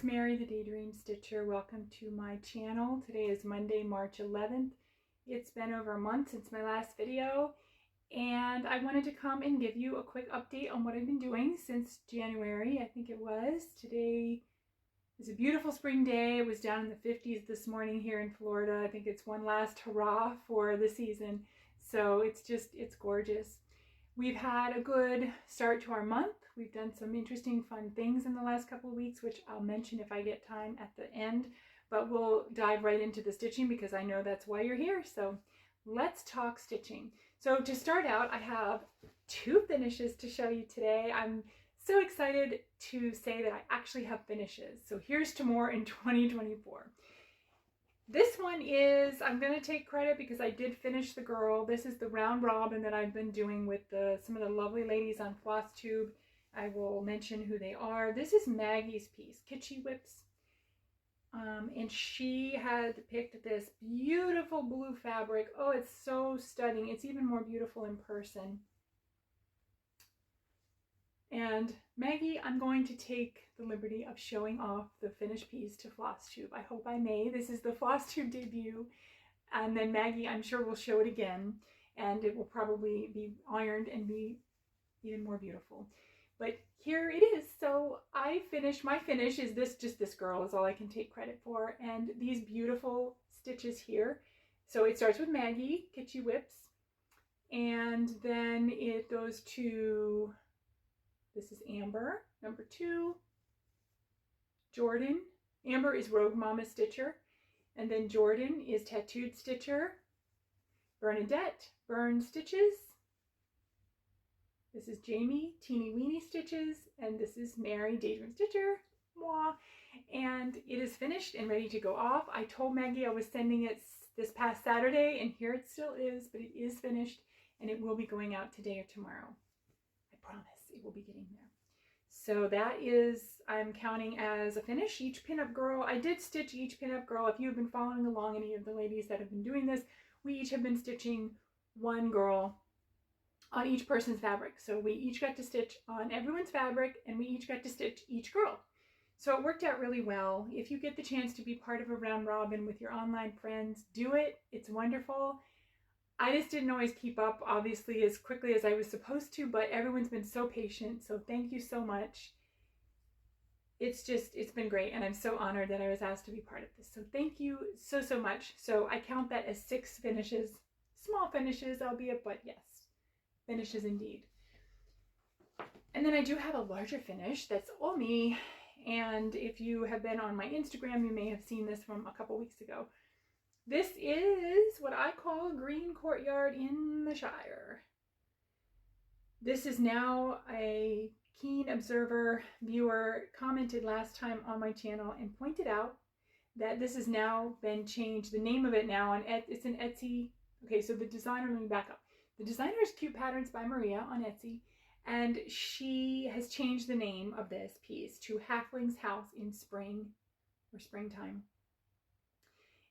it's Mary, the Daydream Stitcher. Welcome to my channel. Today is Monday, March 11th. It's been over a month since my last video, and I wanted to come and give you a quick update on what I've been doing since January, I think it was. Today is a beautiful spring day. It was down in the 50s this morning here in Florida. I think it's one last hurrah for the season. So it's gorgeous. We've had a good start to our month. We've done some interesting, fun things in the last couple of weeks, which I'll mention if I get time at the end. But we'll dive right into the stitching because I know that's why you're here. So let's talk stitching. So to start out, I have two finishes to show you today. I'm so excited to say that I actually have finishes. So here's to more in 2024. This one is, I'm going to take credit because I did finish the girl. This is the round robin that I've been doing with some of the lovely ladies on Flosstube. I will mention who they are. This is Maggie's piece, Kitschy Whips. And she had picked this beautiful blue fabric. Oh, it's so stunning. It's even more beautiful in person. And Maggie, I'm going to take the liberty of showing off the finished piece to Flosstube. I hope I may. This is the Flosstube debut. And then Maggie, I'm sure, will show it again. And it will probably be ironed and be even more beautiful. But here it is. So I finished, my finish is just this girl is all I can take credit for. And these beautiful stitches here. So it starts with Maggie, Kitschy Whips. And then it goes to... This is Amber, number 2. Jordan. Amber is Rogue Mama Stitcher. And then Jordan is Tattooed Stitcher. Bernadette, Burn Stitches. This is Jamie, Teeny Weeny Stitches. And this is Mary, Daydream Stitcher. Mwah. And it is finished and ready to go off. I told Maggie I was sending it this past Saturday, and here it still is, but it is finished, and it will be going out today or tomorrow. I promise it will be getting there. So that is, I'm counting as a finish. Each pinup girl, I did stitch each pinup girl. If you've been following along, any of the ladies that have been doing this, we each have been stitching one girl on each person's fabric. So we each got to stitch on everyone's fabric, and we each got to stitch each girl. So it worked out really well. If you get the chance to be part of a round robin with your online friends, do it. It's wonderful. I just didn't always keep up, obviously, as quickly as I was supposed to, but everyone's been so patient, so thank you so much. It's been great, and I'm so honored that I was asked to be part of this. So thank you so much. So I count that as 6 finishes. Small finishes, albeit, but yes, finishes indeed. And then I do have a larger finish that's all me, and if you have been on my Instagram, you may have seen this from a couple weeks ago. This is what I call a green courtyard in the Shire. This is now a keen observer viewer commented last time on my channel and pointed out that this has now been changed. The name of it now, it's an Etsy. Okay, so the designer, let me back up. The designer is Cute Patterns by Maria on Etsy, and she has changed the name of this piece to Halfling's House in Spring or Springtime.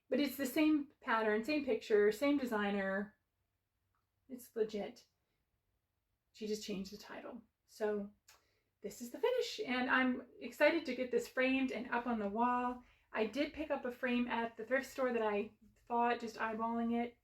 But it's the same pattern, same picture, same designer. It's legit. She just changed the title. So this is the finish. And I'm excited to get this framed and up on the wall. I did pick up a frame at the thrift store that I thought, just eyeballing it,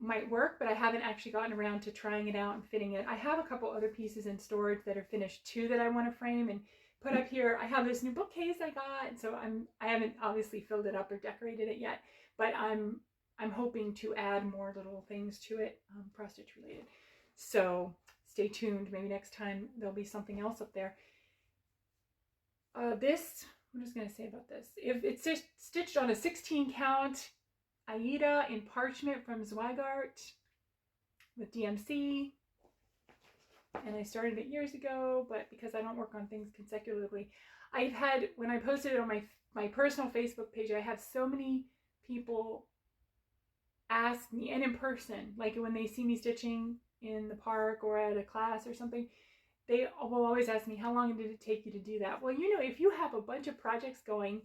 might work, but I haven't actually gotten around to trying it out and fitting it. I have a couple other pieces in storage that are finished too that I want to frame and put up here. I have this new bookcase I got, so I haven't obviously filled it up or decorated it yet, but I'm hoping to add more little things to it, cross stitch related. So stay tuned. Maybe next time there'll be something else up there. I'm just gonna say about this. If it's stitched on a 16 count Aida in parchment from Zweigart with DMC. And I started it years ago, but because I don't work on things consecutively, I've had, when I posted it on my personal Facebook page, I have so many people ask me, and in person, like when they see me stitching in the park or at a class or something, they will always ask me, how long did it take you to do that? Well, you know, if you have a bunch of projects going,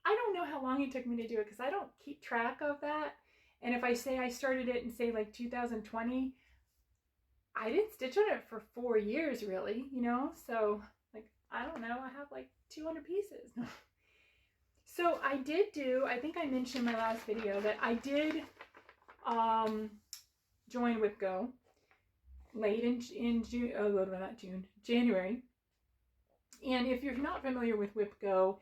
I don't know how long it took me to do it because I don't keep track of that. And if I say I started it in, say, like 2020, I didn't stitch on it for 4 years, really, you know? So, like, I don't know, I have like 200 pieces. So I did do, I think I mentioned in my last video that I did join WIPGO late in June, not June, January. And if you're not familiar with WIPGO,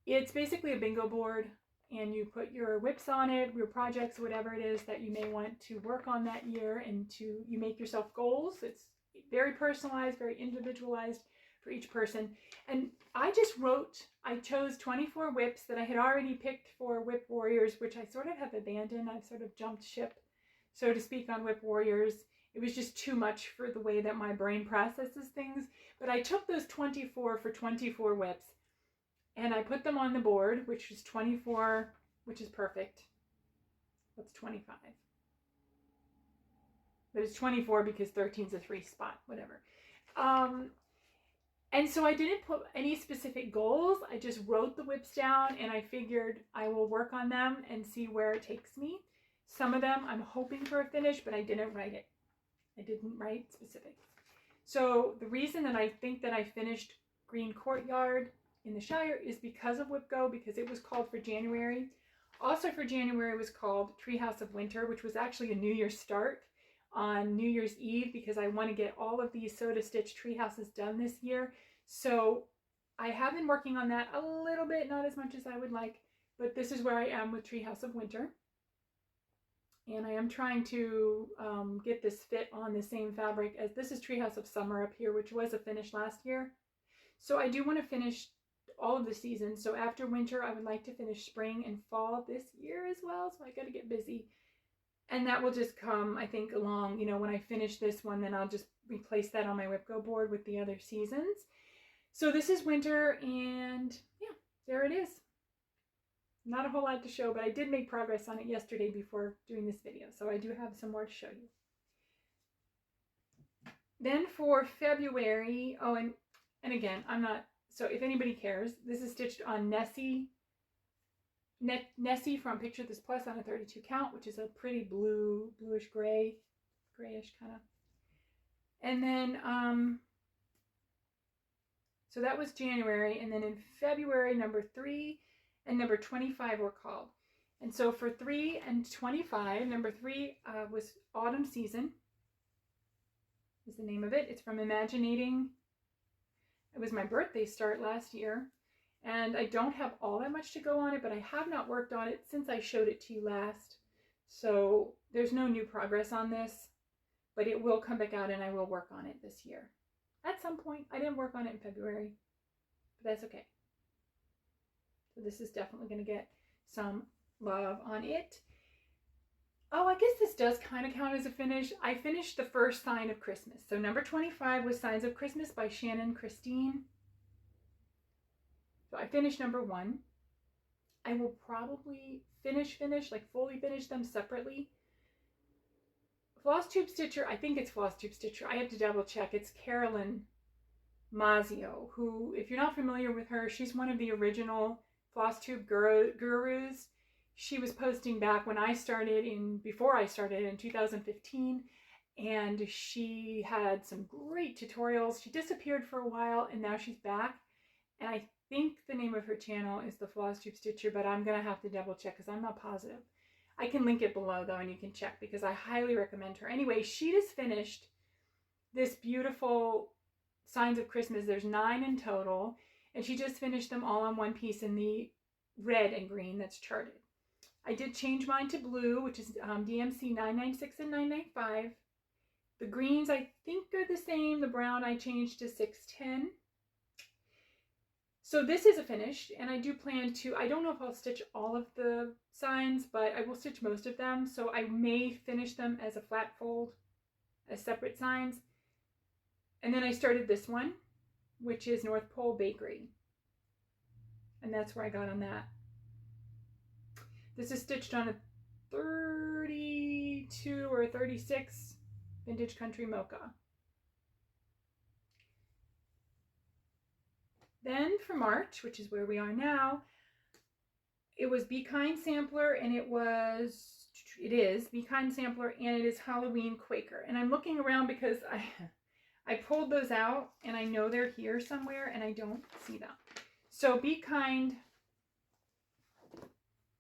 it's basically a bingo board, and you put your WIPs on it, your projects, whatever it is that you may want to work on that year, and you make yourself goals. It's very personalized, very individualized for each person. And I chose 24 WIPs that I had already picked for WIP Warriors, which I sort of have abandoned. I've sort of jumped ship, so to speak, on WIP Warriors. It was just too much for the way that my brain processes things. But I took those 24 for 24 WIPs, and I put them on the board, which is 24, which is perfect. That's 25. But it's 24 because 13 is a 3 spot, whatever. And so I didn't put any specific goals. I just wrote the WIPs down, and I figured I will work on them and see where it takes me. Some of them I'm hoping for a finish, but I didn't write it. I didn't write specifics. So the reason that I think that I finished Green Courtyard in the Shire is because of WIPGO, because it was called for January. Also for January was called Treehouse of Winter, which was actually a New Year's start on New Year's Eve, because I want to get all of these Soda Stitch tree houses done this year. So I have been working on that a little bit, not as much as I would like, but this is where I am with Treehouse of Winter. And I am trying to get this fit on the same fabric as this is Treehouse of Summer up here, which was a finish last year. So I do want to finish all of the seasons. So after winter, I would like to finish spring and fall this year as well. So I got to get busy. And that will just come, I think, along, when I finish this one, then I'll just replace that on my WIPGO board with the other seasons. So this is winter, and yeah, there it is. Not a whole lot to show, but I did make progress on it yesterday before doing this video. So I do have some more to show you. Then for February, and again, so if anybody cares, this is stitched on Nessie from Picture This Plus on a 32 count, which is a pretty bluish gray, grayish kind of. And then, so that was January. And then in February, number 3 and number 25 were called. And so for 3 and 25, number 3 was Autumn Season, is the name of it. It's from Imaginating. It was my birthday start last year. And I don't have all that much to go on it, but I have not worked on it since I showed it to you last. So there's no new progress on this, but it will come back out and I will work on it this year. At some point. I didn't work on it in February, but that's okay. So this is definitely going to get some love on it. Oh, I guess this does kind of count as a finish. I finished the first Sign of Christmas. So number 25 was Signs of Christmas by Shannon Christine. So I finished number 1. I will probably fully finish them separately. Flosstube Stitcher, I think it's Flosstube Stitcher. I have to double check. It's Carolyn Mazio, who, if you're not familiar with her, she's one of the original Flosstube gurus. She was posting back before I started in 2015, and she had some great tutorials. She disappeared for a while, and now she's back. And I think the name of her channel is the Flosstube Stitcher, but I'm going to have to double check because I'm not positive. I can link it below though, and you can check because I highly recommend her. Anyway, she just finished this beautiful Signs of Christmas. There's 9 in total, and she just finished them all on one piece in the red and green that's charted. I did change mine to blue, which is DMC 996 and 995. The greens I think are the same. The brown I changed to 610. So this is a finish, and I do plan to, I don't know if I'll stitch all of the signs, but I will stitch most of them. So I may finish them as a flat fold, as separate signs. And then I started this one, which is North Pole Bakery. And that's where I got on that. This is stitched on a 32 or 36 Vintage Country Mocha. Then for March, which is where we are now, it was Be Kind Sampler, and it is Be Kind Sampler, and it is Halloween Quaker. And I'm looking around because I pulled those out and I know they're here somewhere and I don't see them. So Be Kind.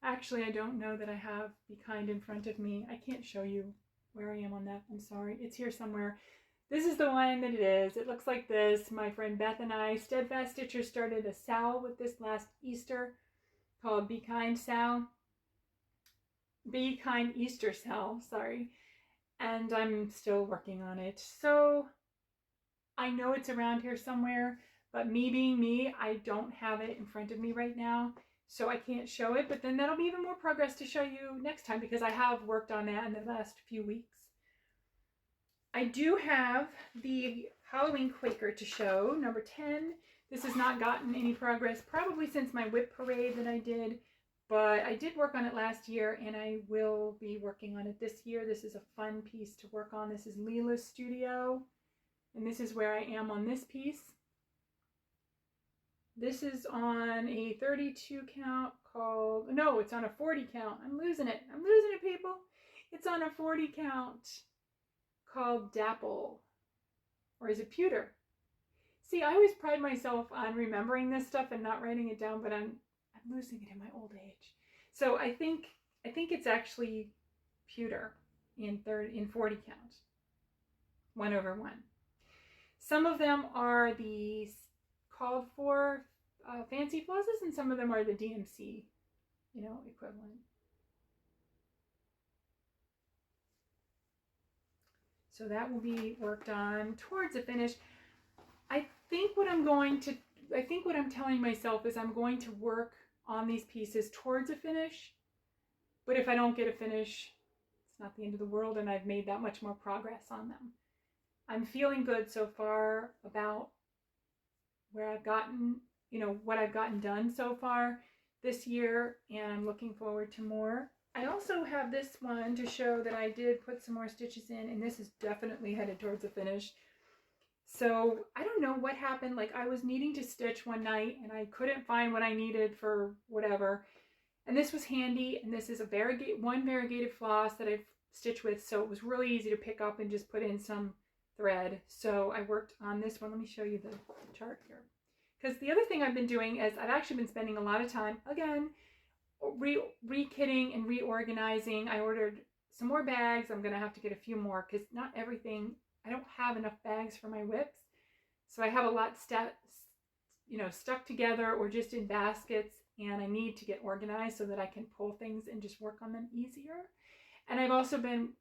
Actually, I don't know that I have Be Kind in front of me. I can't show you where I am on that. I'm sorry. It's here somewhere. This is the one that it is. It looks like this. My friend Beth and I, Steadfast Stitcher, started a SAL with this last Easter called Be Kind SAL. Be Kind Easter SAL, sorry. And I'm still working on it. So I know it's around here somewhere, but me being me, I don't have it in front of me right now. So I can't show it, but then that'll be even more progress to show you next time because I have worked on that in the last few weeks. I do have the Halloween Quaker to show, number 10. This has not gotten any progress probably since my whip parade that I did, but I did work on it last year and I will be working on it this year. This is a fun piece to work on. This is Leela's Studio, and this is where I am on this piece. This is on a 32 count called, no, it's on a 40 count. I'm losing it, people. It's on a 40 count called Dapple, or is it Pewter? See, I always pride myself on remembering this stuff and not writing it down, but I'm losing it in my old age. So I think it's actually Pewter in 40 count, 1/1. Some of them are the called for fancy flosses, and some of them are the DMC, equivalent. So that will be worked on towards a finish. I think what I'm telling myself is I'm going to work on these pieces towards a finish. But if I don't get a finish, it's not the end of the world, and I've made that much more progress on them. I'm feeling good so far about where I've gotten, what I've gotten done so far this year, and I'm looking forward to more. I also have this one to show that I did put some more stitches in, and this is definitely headed towards a finish. So I don't know what happened. Like, I was needing to stitch one night and I couldn't find what I needed for whatever. And this was handy, and this is one variegated floss that I've stitched with, so it was really easy to pick up and just put in some thread. So I worked on this one. Let me show you the chart here. Because the other thing I've been doing is I've actually been spending a lot of time, again, re-kitting and reorganizing. I ordered some more bags. I'm going to have to get a few more because not everything, I don't have enough bags for my whips. So I have a lot stuck together or just in baskets, and I need to get organized so that I can pull things and just work on them easier. And I've also been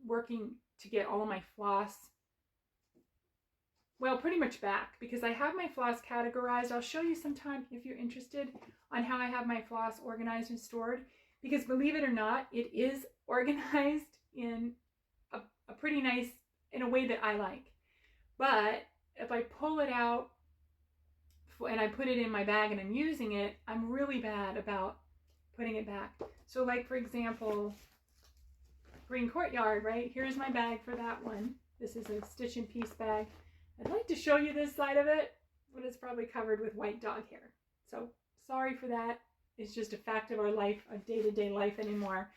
working to get all of my floss, well, pretty much back, because I have my floss categorized. I'll show you sometime if you're interested on how I have my floss organized and stored, because believe it or not, it is organized in a pretty nice, in a way that I like. But if I pull it out and I put it in my bag and I'm using it, I'm really bad about putting it back. So like, for example, Green Courtyard, right? Here's my bag for that one. This is a stitch and piece bag. I'd like to show you this side of it, but it's probably covered with white dog hair. So sorry for that. It's just a fact of our life, our day-to-day life anymore.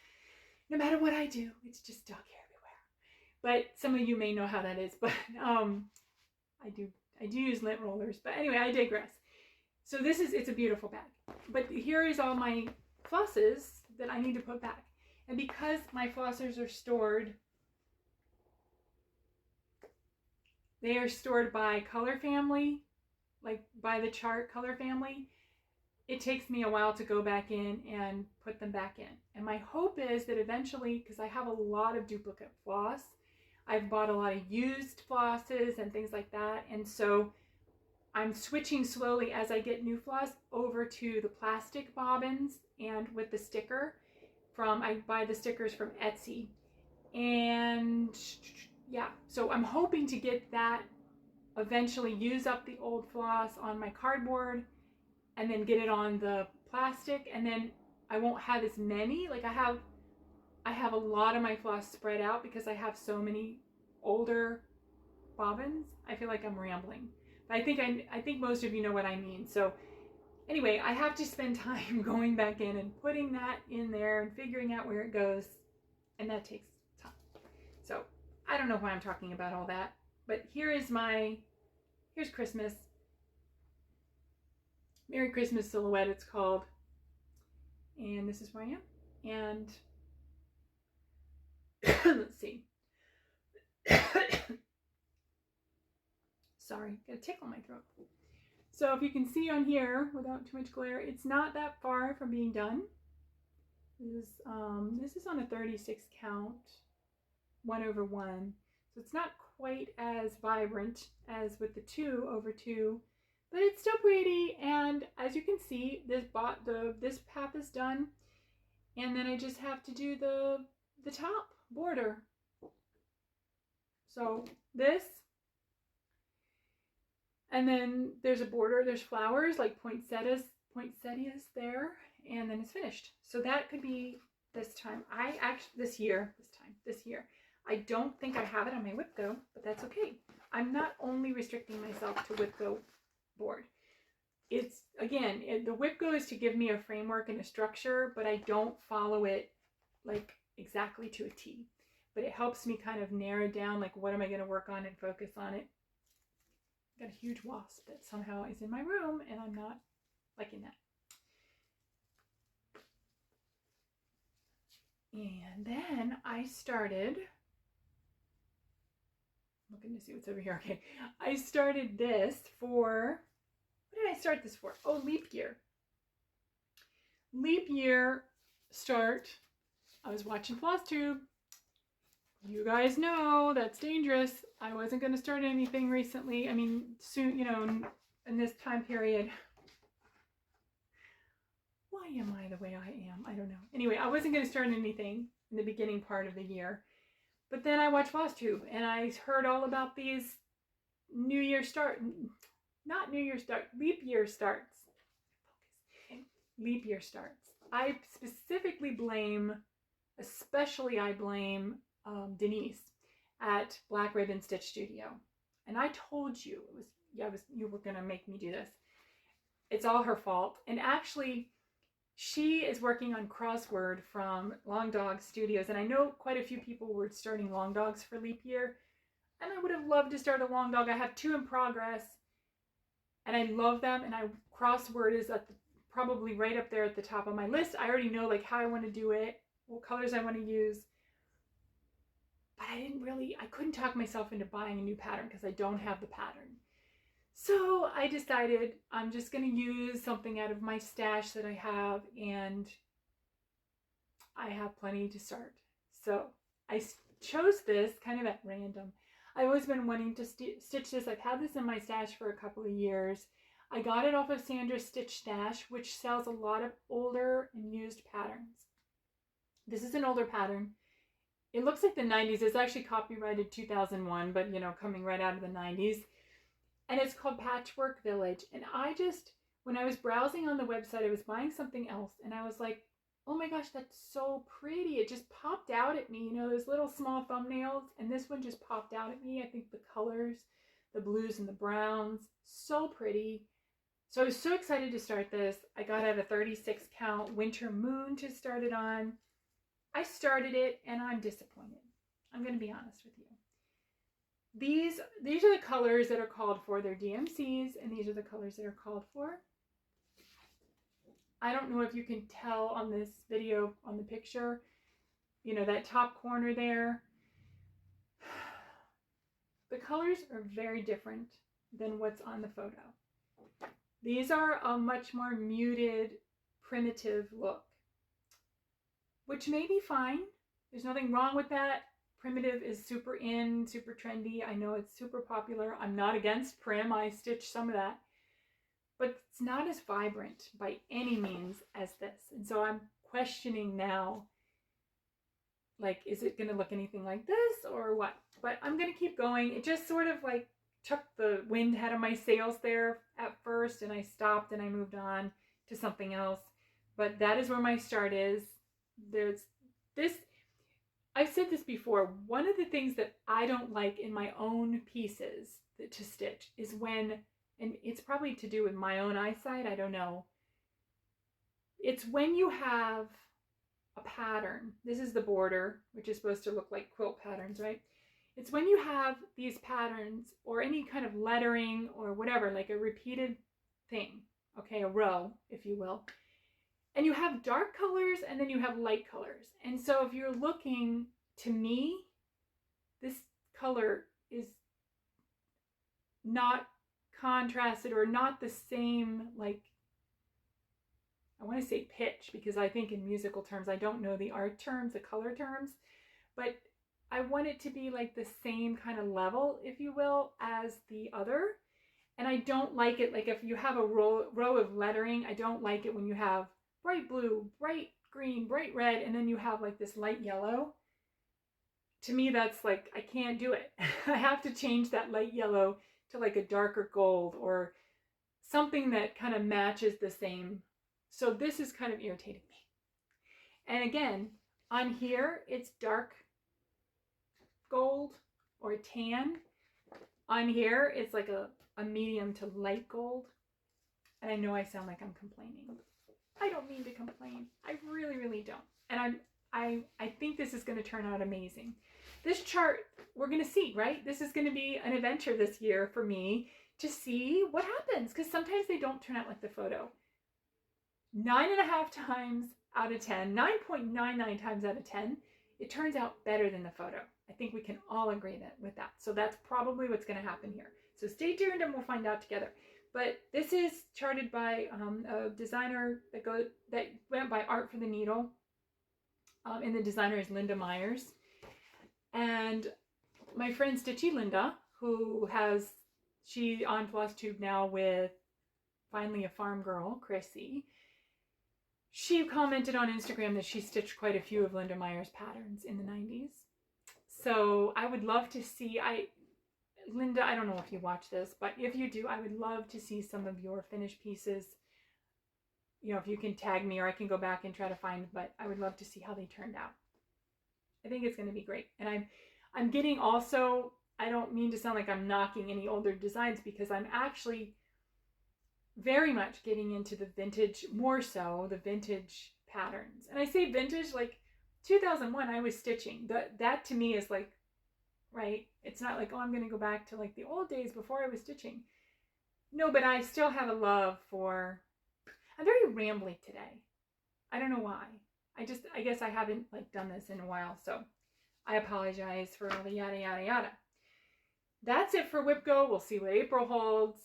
No matter what I do, it's just dog hair everywhere. But some of you may know how that is, but I do use lint rollers. But anyway, I digress. So it's a beautiful bag. But here is all my flosses that I need to put back. And because my flossers are stored, they are stored by color family, like by the chart color family. It takes me a while to go back in and put them back in. And my hope is that eventually, because I have a lot of duplicate floss, I've bought a lot of used flosses and things like that. And so I'm switching slowly as I get new floss over to the plastic bobbins and with the sticker I buy the stickers from Etsy. And yeah, so I'm hoping to get that, eventually use up the old floss on my cardboard and then get it on the plastic, and then I won't have as many. Like I have a lot of my floss spread out because I have so many older bobbins. I feel like I'm rambling, but I think most of you know what I mean. So anyway, I have to spend time going back in and putting that in there and figuring out where it goes, and that takes time. So I don't know why I'm talking about all that. But here's Christmas. Merry Christmas silhouette, it's called. And this is where I am. And let's see. Sorry, got a tickle in my throat. So if you can see on here, without too much glare, it's not that far from being done. This is on a 36 count, 1/1. So it's not quite as vibrant as with the 2/2, but it's still pretty. And as you can see, this path is done. And then I just have to do the top border. So this, and then there's a border, there's flowers like poinsettias there, and then it's finished. So that could be this time. This year. I don't think I have it on my WIPGO, but that's okay. I'm not only restricting myself to WIPGO board. It's, again, the WIPGO is to give me a framework and a structure, but I don't follow it like exactly to a T. But it helps me kind of narrow down, like, what am I going to work on and focus on it. Got a huge wasp that somehow is in my room, and I'm not liking that. And then I started, looking to see what's over here. Okay, I started this for, what did I start this for? Oh, leap year. Leap year start. I was watching Flosstube. You guys know that's dangerous. I wasn't going to start anything recently. I mean, soon, you know, in this time period. Why am I the way I am? I don't know. Anyway, I wasn't going to start anything in the beginning part of the year. But then I watched Flosstube and I heard all about these New Year start, not New Year start, leap year starts. Leap year starts. I specifically blame, Denise at Black Ribbon Stitch Studio. And I told you, you were going to make me do this. It's all her fault. And actually, she is working on Crossword from Long Dog Studios. And I know quite a few people were starting Long Dogs for leap year. And I would have loved to start a Long Dog. I have 2 in progress. And I love them. And Crossword is probably right up there at the top of my list. I already know like how I want to do it, what colors I want to use. But I couldn't talk myself into buying a new pattern because I don't have the pattern. So I decided I'm just going to use something out of my stash that I have, and I have plenty to start. So I chose this kind of at random. I've always been wanting to stitch this. I've had this in my stash for a couple of years. I got it off of Sandra's Stitch Stash, which sells a lot of older and used patterns. This is an older pattern. It looks like the 90s. It's actually copyrighted 2001, but you know, coming right out of the 90s. And it's called Patchwork Village. And when I was browsing on the website, I was buying something else. And I was like, oh my gosh, that's so pretty. It just popped out at me. You know, those little small thumbnails. And this one just popped out at me. I think the colors, the blues and the browns, so pretty. So I was so excited to start this. I got out a 36 count Winter Moon to start it on. I started it and I'm disappointed. I'm going to be honest with you. These are the colors that are called for. They're DMCs, and these are the colors that are called for. I don't know if you can tell on this video, on the picture, you know, that top corner there. The colors are very different than what's on the photo. These are a much more muted, primitive look, which may be fine. There's nothing wrong with that. Primitive is super in, super trendy. I know it's super popular. I'm not against prim. I stitch some of that. But it's not as vibrant by any means as this. And so I'm questioning now, like, is it going to look anything like this or what? But I'm going to keep going. It just sort of like took the wind out of my sails there at first, and I stopped and I moved on to something else. But that is where my start is. There's this. I've said this before. One of the things that I don't like in my own pieces to stitch is when, and it's probably to do with my own eyesight, I don't know. It's when you have a pattern. This is the border, which is supposed to look like quilt patterns, right? It's when you have these patterns or any kind of lettering or whatever, like a repeated thing, okay, a row, if you will, and you have dark colors and then you have light colors. And so if you're looking, to me, this color is not contrasted or not the same, like, I want to say pitch, because I think in musical terms, I don't know the art terms, the color terms, but I want it to be like the same kind of level, if you will, as the other. And I don't like it, like if you have a row of lettering, I don't like it when you have bright blue, bright green, bright red, and then you have like this light yellow. To me, that's like, I can't do it. I have to change that light yellow to like a darker gold or something that kind of matches the same. So this is kind of irritating me. And again, on here, it's dark gold or tan. On here, it's like a medium to light gold. And I know I sound like I'm complaining. I don't mean to complain. I really, really don't. And I think this is going to turn out amazing. This chart, we're going to see, right? This is going to be an adventure this year for me to see what happens, because sometimes they don't turn out like the photo. 9.5 times out of 10, 9.99 times out of 10, it turns out better than the photo. I think we can all agree with that. So that's probably what's going to happen here. So stay tuned and we'll find out together. But this is charted by a designer that went by Art for the Needle. And the designer is Linda Myers. And my friend Stitchy Linda, who she on Flosstube now with Finally a Farm Girl, Chrissy. She commented on Instagram that she stitched quite a few of Linda Myers' patterns in the 90s. So I would love to see, Linda, I don't know if you watch this, but if you do, I would love to see some of your finished pieces. You know, if you can tag me or I can go back and try to find, but I would love to see how they turned out. I think it's going to be great. And I'm getting also, I don't mean to sound like I'm knocking any older designs, because I'm actually very much getting into the vintage, more so the vintage patterns. And I say vintage, like 2001, I was stitching. That to me is like, right? It's not like, oh, I'm going to go back to like the old days before I was stitching. No, but I still have a love for, I'm very rambly today. I don't know why. I guess I haven't like done this in a while, so I apologize for all the yada, yada, yada. That's it for WIPGO. We'll see what April holds.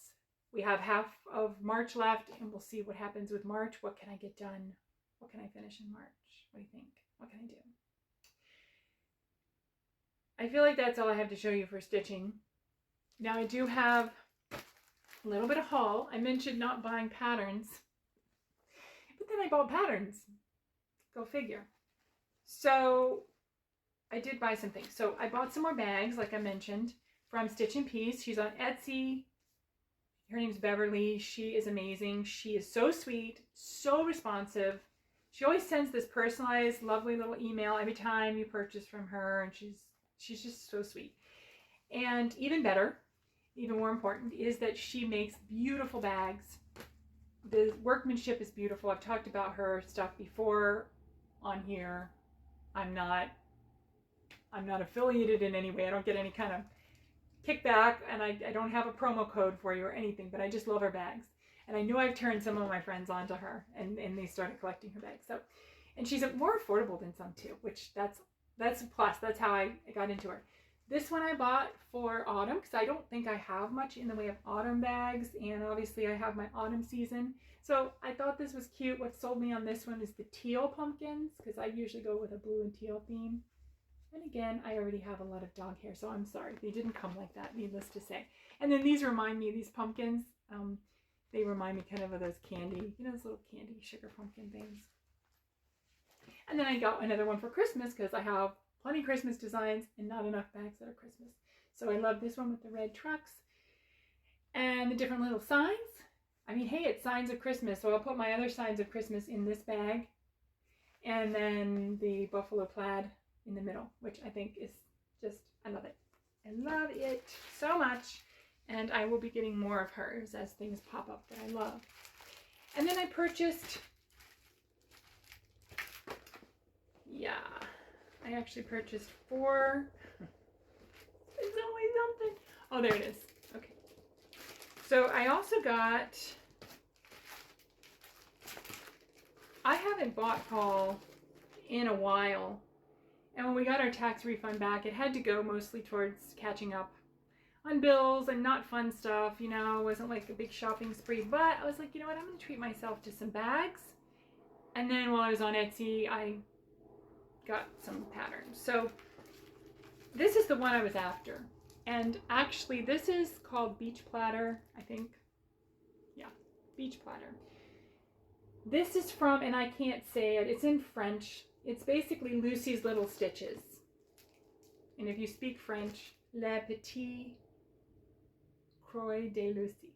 We have half of March left, and we'll see what happens with March. What can I get done? What can I finish in March? What do you think? What can I do? I feel like that's all I have to show you for stitching. Now I do have a little bit of haul. I mentioned not buying patterns, but then I bought patterns. Go figure. So I did buy some things. So I bought some more bags, like I mentioned, from Stitch and Piece. She's on Etsy. Her name's Beverly. She is amazing. She is so sweet, so responsive. She always sends this personalized, lovely little email every time you purchase from her, and she's just so sweet. And even better, even more important, is that she makes beautiful bags. The workmanship is beautiful. I've talked about her stuff before on here. I'm not affiliated in any way. I don't get any kind of kickback, and I don't have a promo code for you or anything, but I just love her bags. And I knew I've turned some of my friends onto her, and they started collecting her bags. So, and she's more affordable than some too, which that's a plus. That's how I got into her. This one I bought for autumn, because I don't think I have much in the way of autumn bags, and obviously I have my autumn season. So I thought this was cute. What sold me on this one is the teal pumpkins, because I usually go with a blue and teal theme. And again, I already have a lot of dog hair, so I'm sorry. They didn't come like that, needless to say. And then these remind me, these pumpkins, they remind me kind of those candy, you know, those little candy sugar pumpkin things. And then I got another one for Christmas, because I have plenty of Christmas designs and not enough bags that are Christmas. So I love this one with the red trucks and the different little signs. I mean, hey, it's signs of Christmas, so I'll put my other signs of Christmas in this bag. And then the buffalo plaid in the middle, which I think is just, I love it. I love it so much. And I will be getting more of hers as things pop up that I love. And then I purchased, I actually purchased 4 It's always something. Oh, there it is. Okay. So I also got, I haven't bought haul in a while. And when we got our tax refund back, it had to go mostly towards catching up on bills and not fun stuff, you know. It wasn't like a big shopping spree, but I was like, you know what, I'm going to treat myself to some bags. And then while I was on Etsy, I got some patterns. So this is the one I was after. And actually, this is called Beach Platter, I think. Yeah, Beach Platter. This is from, and I can't say it, it's in French. It's basically Lucy's Little Stitches. And if you speak French, Les Petits Croix de Lucie.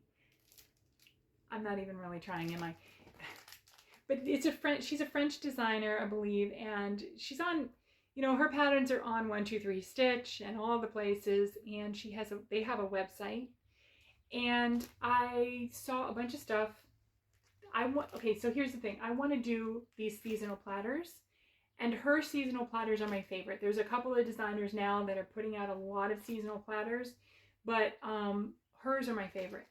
I'm not even really trying, am I? But it's a French, she's a French designer, I believe, and she's on, you know, her patterns are on 123 Stitch and all the places, and she has they have a website. And I saw a bunch of stuff. Okay, so here's the thing. I want to do these seasonal platters, and her seasonal platters are my favorite. There's a couple of designers now that are putting out a lot of seasonal platters, but hers are my favorite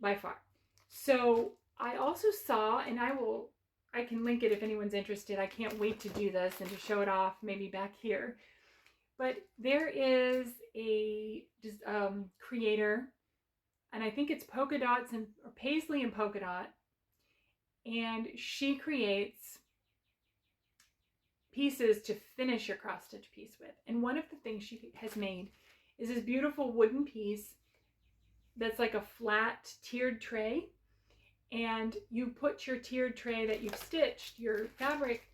by far. So I also saw, and I can link it if anyone's interested. I can't wait to do this and to show it off maybe back here. But there is a creator, and I think it's polka dots and or paisley and polka dot, and she creates pieces to finish your cross stitch piece with. And one of the things she has made is this beautiful wooden piece that's like a flat tiered tray, and you put your tiered tray that you've stitched your fabric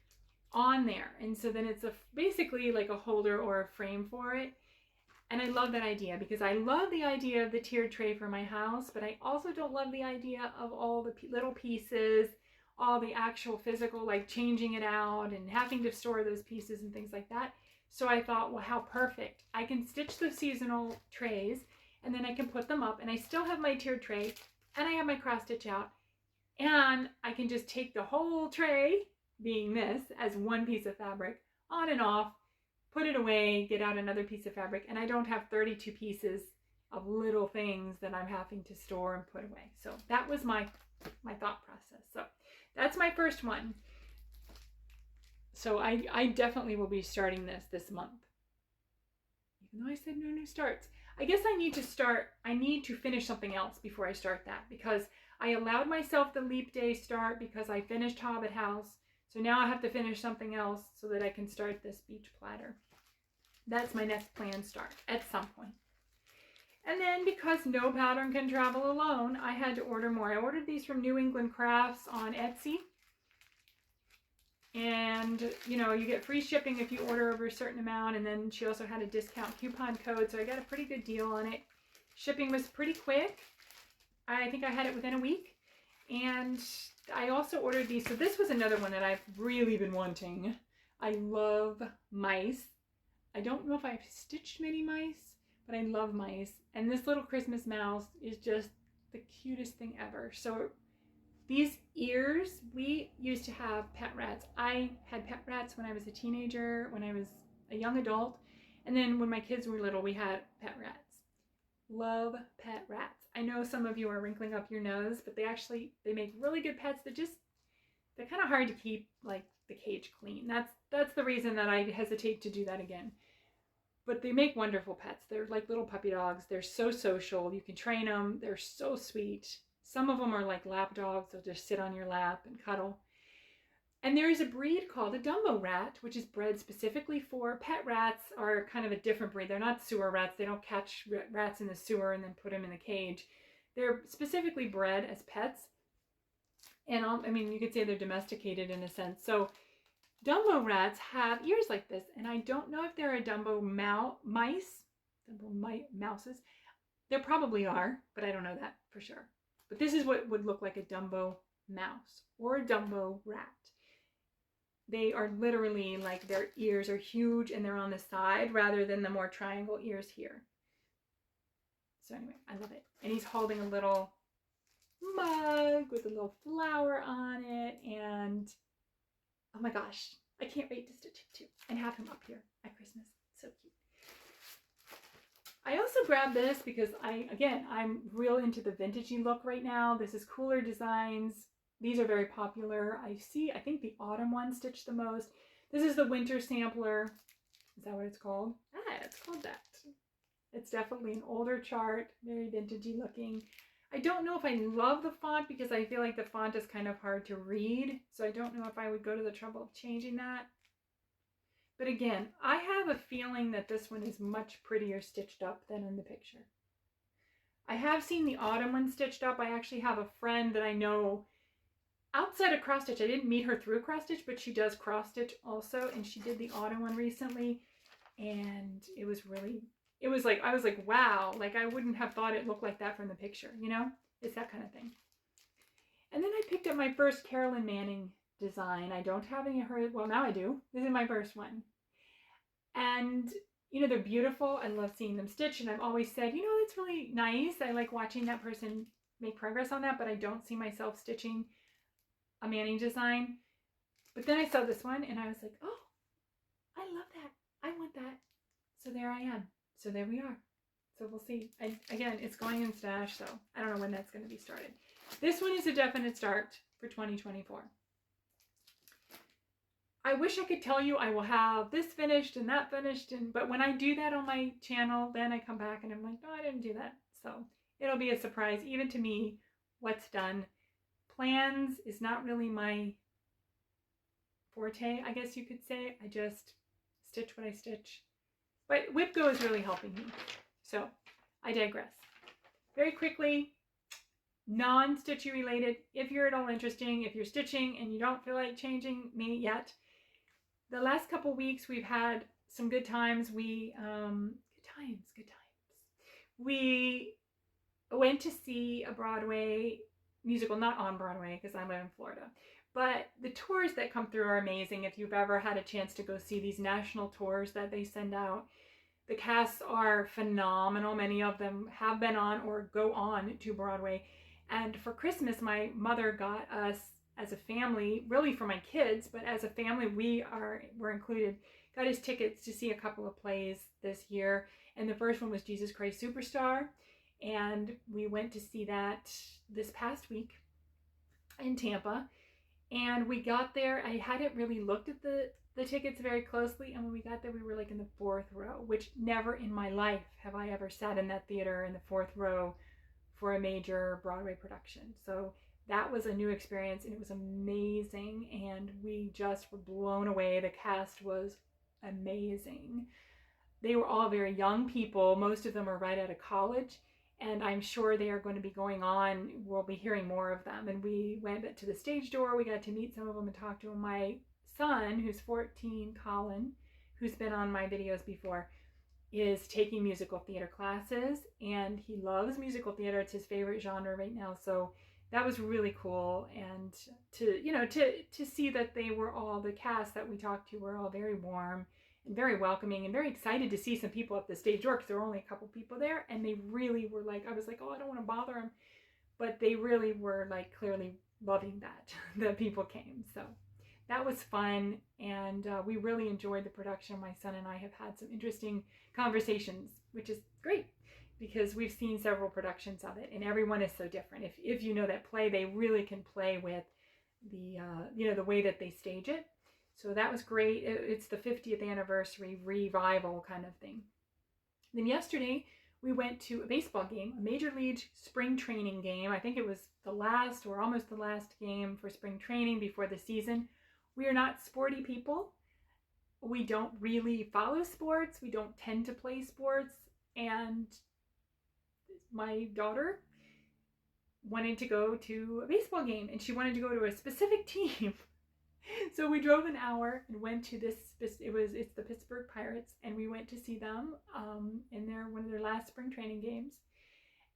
on there, and so then it's basically like a holder or a frame for it. And I love that idea because I love the idea of the tiered tray for my house, but I also don't love the idea of all the little pieces, all the actual physical, like changing it out and having to store those pieces and things like that. So I thought, well, how perfect. I can stitch the seasonal trays, and then I can put them up, and I still have my tiered tray, and I have my cross stitch out, and I can just take the whole tray, being this, as one piece of fabric, on and off, put it away, get out another piece of fabric, and I don't have 32 pieces of little things that I'm having to store and put away. So that was my thought process. So that's my first one. So I definitely will be starting this month. Even though I said no new starts. I guess I need to finish something else before I start that, because I allowed myself the leap day start because I finished Hobbit House. So now I have to finish something else so that I can start this beach platter. That's my next planned start at some point. And then because no pattern can travel alone, I had to order more. I ordered these from New England Crafts on Etsy. And, you know, you get free shipping if you order over a certain amount. And then she also had a discount coupon code, so I got a pretty good deal on it. Shipping was pretty quick. I think I had it within a week. And I also ordered these. So this was another one that I've really been wanting. I love mice. I don't know if I've stitched many mice, but I love mice. And this little Christmas mouse is just the cutest thing ever. So these ears, we used to have pet rats. I had pet rats when I was a teenager, when I was a young adult. And then when my kids were little, we had pet rats. Love pet rats. I know some of you are wrinkling up your nose, but they make really good pets. They're kind of hard to keep like the cage clean. That's the reason that I hesitate to do that again. But they make wonderful pets. They're like little puppy dogs. They're so social. You can train them. They're so sweet. Some of them are like lap dogs. They'll just sit on your lap and cuddle. And there is a breed called a Dumbo rat, which is bred specifically for pet rats. Are kind of a different breed. They're not sewer rats. They don't catch rats in the sewer and then put them in the cage. They're specifically bred as pets. And I mean, you could say they're domesticated in a sense. So Dumbo rats have ears like this. And I don't know if they're a Dumbo mouses. There probably are, but I don't know that for sure. But this is what would look like a Dumbo mouse or a Dumbo rat. They are literally like their ears are huge and they're on the side rather than the more triangle ears here. So anyway, I love it. And he's holding a little mug with a little flower on it. And oh my gosh, I can't wait to stitch it too and have him up here at Christmas. So cute. I also grabbed this because I'm real into the vintagey look right now. This is Cooler Designs. These are very popular. I think the autumn one stitched the most. This is the winter sampler. Is that what it's called? Ah, it's called that. It's definitely an older chart, very vintagey looking. I don't know if I love the font because I feel like the font is kind of hard to read. So I don't know if I would go to the trouble of changing that. But again, I have a feeling that this one is much prettier stitched up than in the picture. I have seen the autumn one stitched up. I actually have a friend that I know outside of cross stitch. I didn't meet her through cross stitch, but she does cross stitch also, and she did the autumn one recently, and it was like, I was like, wow, like I wouldn't have thought it looked like that from the picture, you know? It's that kind of thing. And then I picked up my first Carolyn Manning design. I don't have any of her, well, now I do. This is my first one. And, you know, they're beautiful. I love seeing them stitch, and I've always said, you know, it's really nice. I like watching that person make progress on that, but I don't see myself stitching a Manning design. But then I saw this one, and I was like, oh, I love that. I want that. So there I am. So there we are. So we'll see. Again, it's going in stash, so I don't know when that's going to be started. This one is a definite start for 2024. I wish I could tell you I will have this finished and that finished, but when I do that on my channel, then I come back and I'm like, no, I didn't do that. So it'll be a surprise, even to me, what's done. Plans is not really my forte, I guess you could say. I just stitch what I stitch. But WIPGO is really helping me. So I digress. Very quickly, non-stitchy related, if you're at all interesting, if you're stitching and you don't feel like changing me yet, the last couple weeks we've had some good times. Good times. We went to see a Broadway musical, not on Broadway because I live in Florida, but the tours that come through are amazing. If you've ever had a chance to go see these national tours that they send out, the casts are phenomenal. Many of them have been on or go on to Broadway. And for Christmas, my mother got us as a family, really for my kids, but as a family, we're included, got us tickets to see a couple of plays this year. And the first one was Jesus Christ Superstar. And we went to see that this past week in Tampa. And we got there, I hadn't really looked at the tickets very closely, and when we got there we were like in the fourth row, which never in my life have I ever sat in that theater in the fourth row for a major Broadway production. So that was a new experience, and it was amazing, and we just were blown away. The cast was amazing. They were all very young people. Most of them are right out of college, and I'm sure they are going to be going on. We'll be hearing more of them. And we went to the stage door. We got to meet some of them and talk to them. My son, who's 14, Colin, who's been on my videos before, is taking musical theater classes, and he loves musical theater. It's his favorite genre right now. So that was really cool. And to see that they were all, the cast that we talked to were all very warm and very welcoming and very excited to see some people at the stage door, because there were only a couple people there, and they really were like, I was like, oh, I don't want to bother them, but they really were like clearly loving that people came. So that was fun, and we really enjoyed the production. My son and I have had some interesting conversations, which is great because we've seen several productions of it, and everyone is so different. If you know that play, they really can play with the the way that they stage it. So that was great. It's the 50th anniversary revival kind of thing. Then yesterday we went to a baseball game, a major league spring training game. I think it was the last or almost the last game for spring training before the season. We are not sporty people. We don't really follow sports. We don't tend to play sports. And my daughter wanted to go to a baseball game, and she wanted to go to a specific team. So we drove an hour and went to it's the Pittsburgh Pirates, and we went to see them in one of their last spring training games.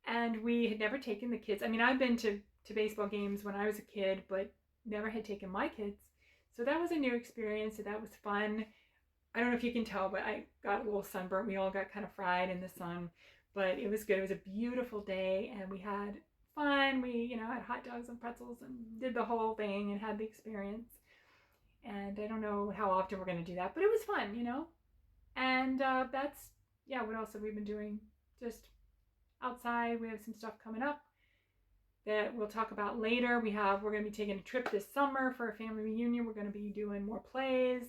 And we had never taken the kids. I mean, I've been to baseball games when I was a kid, but never had taken my kids. So that was a new experience, so that was fun. I don't know if you can tell, but I got a little sunburnt. We all got kind of fried in the sun, but it was good. It was a beautiful day, and we had fun. We, had hot dogs and pretzels and did the whole thing and had the experience. And I don't know how often we're going to do that, but it was fun, And what else have we been doing? just outside. We have some stuff coming up that we'll talk about later. We're going to be taking a trip this summer for a family reunion. We're going to be doing more plays,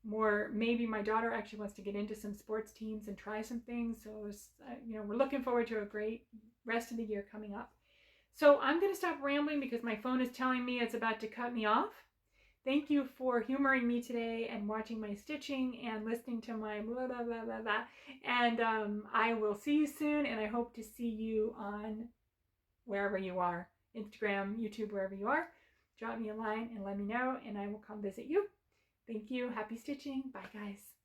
maybe my daughter actually wants to get into some sports teams and try some things. So we're looking forward to a great rest of the year coming up. So I'm going to stop rambling because my phone is telling me it's about to cut me off. Thank you for humoring me today and watching my stitching and listening to my blah, blah, blah, blah, blah. And I will see you soon, and I hope to see you on wherever you are, Instagram, YouTube, wherever you are. Drop me a line and let me know, and I will come visit you. Thank you. Happy stitching. Bye, guys.